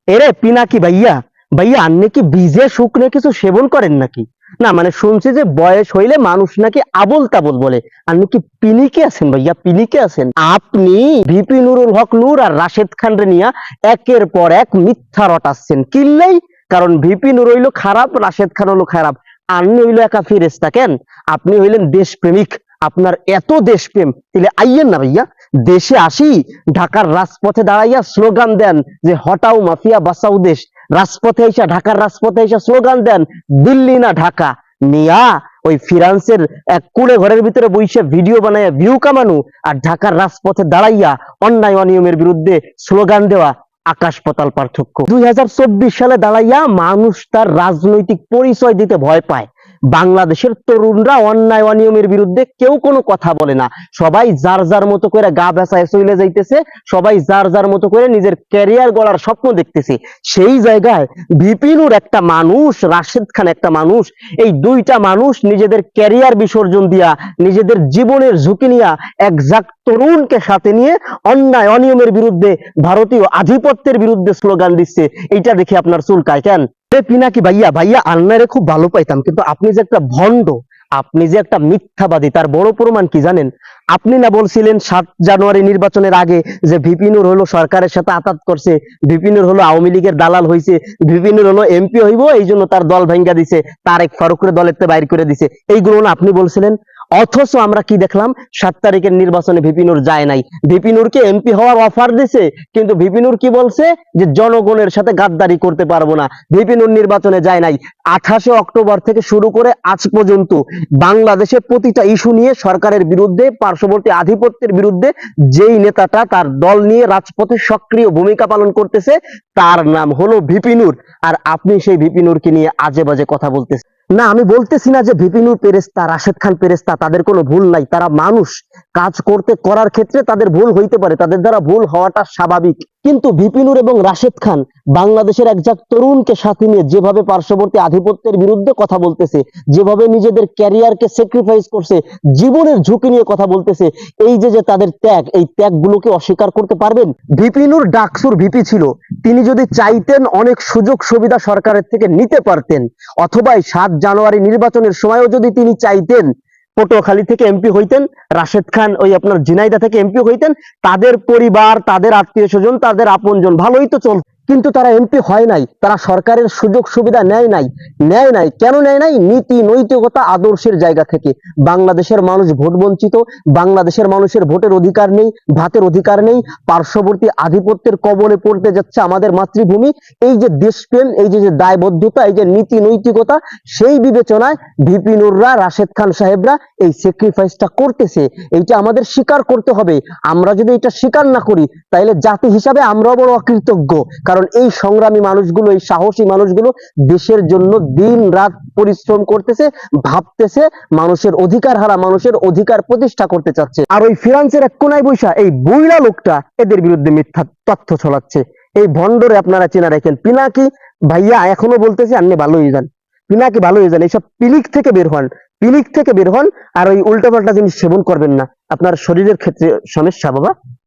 এরে পিনাকি ভাইয়া, ভাইয়া আপনি কি বীজে শুকনো কিছু সেবন করেন নাকি? না মানে শুনছি যে বয়স হইলে মানুষ নাকি আবোল তাবোল বলে। আপনি কি পিনিকে আছেন ভাইয়া, পিনিকে আছেন? আপনি ভিপি নুরুল হক নূর আর রাশেদ খান রে নিয়া একের পর এক মিথ্যা রটাচ্ছেন কিল্লাই। কারণ ভিপি নূর হইলো খারাপ, রাশেদ খান হলো খারাপ, আপনি হইলো একা ফেরেশতা। কেন? আপনি হইলেন দেশপ্রেমিক, আপনার এত দেশপ্রেম, তাহলে আইয়েন না ভাইয়া, দেশে আসি, ঢাকার রাজপথে দাঁড়াইয়া স্লোগান দেন যে হটাও মাফিয়া বাঁচাও দেশ। রাজপথে এসে, ঢাকার রাজপথে এসে স্লোগান দেন দিল্লি না ঢাকা। নিয়া ওই ফ্রান্সের এক কুড়ে ঘরের ভিতরে বইসে ভিডিও বানাইয়া ভিউ কামানো, আর ঢাকার রাজপথে দাঁড়াইয়া অন্যায় অনিয়মের বিরুদ্ধে স্লোগান দেওয়া, আকাশ পাতাল পার্থক্য। 2024 সালে দাঁড়াইয়া মানুষ তার রাজনৈতিক পরিচয় দিতে ভয় পায়। বাংলাদেশের তরুণরা অন্যায় অনিয়মের বিরুদ্ধে কেউ কোনো কথা বলে না। সবাই যার যার মতো করে গা ভেসায় চলে যাইতেছে, সবাই যার যার মতো করে নিজের ক্যারিয়ার গড়ার স্বপ্ন দেখতেছে। সেই জায়গায় বিপিনুর একটা মানুষ, রাশেদ খান একটা মানুষ, এই দুইটা মানুষ নিজেদের ক্যারিয়ার বিসর্জন দিয়া, নিজেদের জীবনের ঝুঁকি নিয়ে একজাক তরুণকে সাথে নিয়ে অন্যায় অনিয়মের বিরুদ্ধে, ভারতীয় আধিপত্যের বিরুদ্ধে স্লোগান দিচ্ছে। এইটা দেখে আপনার চুলকায় কেন? পিনাকি ভাইয়া, ভাইয়া আন্নারে খুব ভালো পাইতাম, কিন্তু আপনি যে একটা ভণ্ড, আপনি যে একটা মিথ্যাবাদী, তার বড় প্রমাণ কি জানেন? আপনি না বলছিলেন 7 জানুয়ারি নির্বাচনের আগে যে ভিপিনুর হলো সরকারের সাথে আতাত করছে, ভিপিনুর হলো আওয়ামী লীগের দালাল হয়েছে, ভিপিনুর হলো এমপি হইব, এই জন্য তার দল ভাঙ্গা দিছে, তারেক ফারুকের দলের বাইর করে দিছে, এইগুলো না আপনি বলছিলেন। অথচ আমরা কি দেখলাম? 7 তারিখের নির্বাচনে ভিপিনুর যায় নাই, ভিপিনুরকে এমপি হওয়ার অফার দিছে, কিন্তু ভিপিনুর কি বলছে? যে জনগণের সাথে গাদ্দারি করতে পারবো না, ভিপিনুর নির্বাচনে যায় নাই। 28 অক্টোবর থেকে শুরু করে আজ পর্যন্ত বাংলাদেশে প্রতিটা ইস্যু নিয়ে সরকারের বিরুদ্ধে, পার্শ্ববর্তী আধিপত্যের বিরুদ্ধে যেই নেতাটা তার দল নিয়ে রাজপথে সক্রিয় ভূমিকা পালন করতেছে, তার নাম হলো ভিপিনুর। আর আপনি সেই ভিপিনুরকে নিয়ে আজে বাজে কথা বলতেছেন। না, আমি বলতেছি না যে ভিপিনুর পেরেস্তা, রাশেদ খান পেরেস্তা, তাদের কোনো ভুল নাই, তারা মানুষ। কাজ করার ক্ষেত্রে তাদের ভুল হইতে পারে, তাদের দ্বারা ভুল হওয়াটা স্বাভাবিক। কিন্তু ভিপিনুর এবং রাশেদ খান বাংলাদেশের একজাক তরুণকে সাথে নিয়ে যেভাবে পার্শ্ববর্তী আধিপত্যের বিরুদ্ধে কথা বলতেছে, যেভাবে নিজেদের ক্যারিয়ারকে স্যাক্রিফাইস করছে, জীবনের ঝুঁকি নিয়ে কথা বলতেছে, এই যে যে তাদের ত্যাগ, এই ত্যাগগুলোকে অস্বীকার করতে পারবেন? ভিপিনুর ডাকসুর ভিপি ছিল, তিনি যদি চাইতেন অনেক সুযোগ সুবিধা সরকারের থেকে নিতে পারতেন, অথবা 7 জানুয়ারি নির্বাচনের সময়ও যদি তিনি চাইতেন পটুয়াখালী থেকে এমপি হইতেন, রাশেদ খান ওই আপনার ঝিনাইদহ থেকে এমপি হইতেন, তাদের পরিবার, তাদের আত্মীয় স্বজন, তাদের আপনজন ভালোই তো চলত। কিন্তু তারা এমপি হয় নাই, তারা সরকারের সুযোগ সুবিধা নেয় নাই। নেয় নাই কেন? নেয় নাই নীতি নৈতিকতা আদর্শের জায়গা থেকে। বাংলাদেশের মানুষ ভোট বঞ্চিত, বাংলাদেশের মানুষের ভোটের অধিকার নেই, ভাতের অধিকার নেই, পার্শ্ববর্তী আধিপত্যের কবলে পড়তে যাচ্ছে আমাদের মাতৃভূমি। এই যে দেশপ্রেম, এই যে যে দায়বদ্ধতা, এই যে নীতি নৈতিকতা, সেই বিবেচনায় ভিপিনুররা, রাশেদ খান সাহেবরা এই স্যাক্রিফাইসটা করতেছে। এইটা আমাদের স্বীকার করতে হবে। আমরা যদি এটা স্বীকার না করি, তাহলে জাতি হিসাবে আমরাও বড় অকৃতজ্ঞ। কারণ এই সংগ্রামী মানুষগুলো, এই সাহসী মানুষগুলো দেশের জন্য দিন রাত পরিশ্রম করতেছে, ভাবতেছে, মানুষের অধিকার হারা মানুষের অধিকার প্রতিষ্ঠা করতে চাচ্ছে। আর ওই ফ্রান্সের এক কোনায় বৈশা এই বুইড়া লোকটা এদের বিরুদ্ধে মিথ্যা তথ্য ছড়াচ্ছে। এই ভণ্ডরে আপনারা চেনা রাখেন। পিনাকি ভাইয়া এখনো বলতেছে আপনি ভালো হয়ে যান, পিনাকি ভালো হয়ে যান, এইসব পিলিক থেকে বের হন, পিলিক থেকে বের হন। আর ওই উল্টাপাল্টা জিনিস সেবন করবেন না, আপনার শরীরের ক্ষেত্রে সমস্যা বাবা।